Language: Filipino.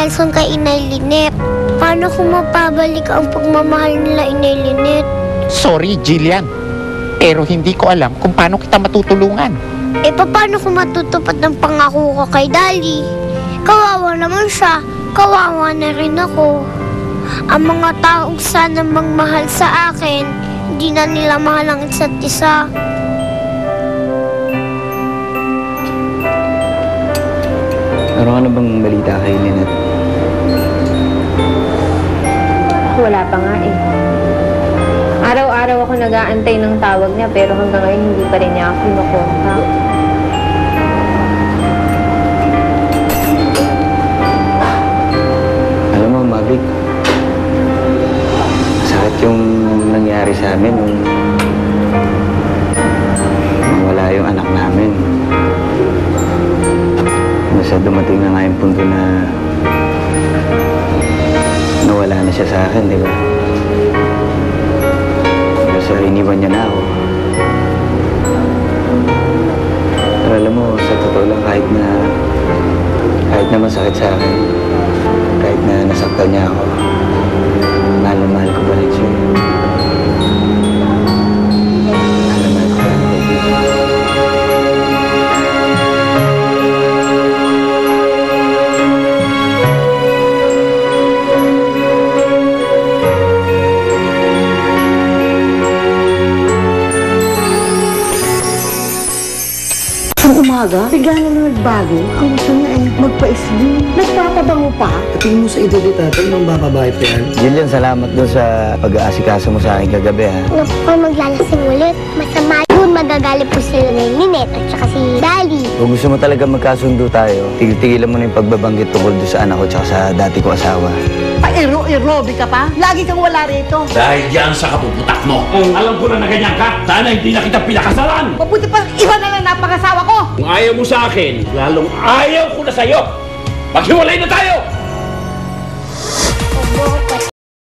Nelson kay Inay Linet. Paano kung mapabalik ang pagmamahal nila, Inay Linet? Sorry, Jillian. Pero hindi ko alam kung paano kita matutulungan. Paano kung matutupad ang pangako ko kay Dali? Kawawa naman siya. Kawawa na rin ako. Ang mga taong sana magmahal sa akin, hindi na nila mahal ang isa't isa. Meron ka na bang balita kay Lynette? Wala pa nga eh. Araw-araw ako nag-aantay ng tawag niya pero hanggang ngayon hindi pa rin niya ako kinukontak. Alam mo, Mavic, sakit yung nangyari sa amin nung mawala yung anak namin. Basta dumating na nga yung punto na nawala na siya sa akin, di ba? Basta iniwan niya na ako. Pero alam mo, sa totoo lang, kahit na masakit sa akin, kahit na nasaktan niya ako, mahal na mahal ko pa rin siya. Mahal na mahal ko pa rin siya. Umaga, bigla na nagbago. Ang gusto niya ay magpa-slim. Nagpapabango pa. Tingin mo sa edad ni tatay, nung bababae pa yan? Jillian, salamat doon sa pag-aasikaso mo sa akin kagabi, ha? Naku, kung maglalasing ulit, masama yun. Magagalit po sila ni Linet at saka si Dali. Kung gusto mo talaga magkasundo tayo, tigil-tigilan mo na yung pagbabanggit tungkol doon sa anak ko tsaka sa dati ko asawa. Pa-iro-irobi ka pa? Lagi kang wala rito. Dahil yan sa kapuputak mo. Alam ko na ganyan ka. Sana hindi na kita pinakasalan. Mabuti pa, iba na lang napakasawa ko. Kung ayaw mo sa akin, lalong ayaw ko na sa'yo. Maghiwalay na tayo!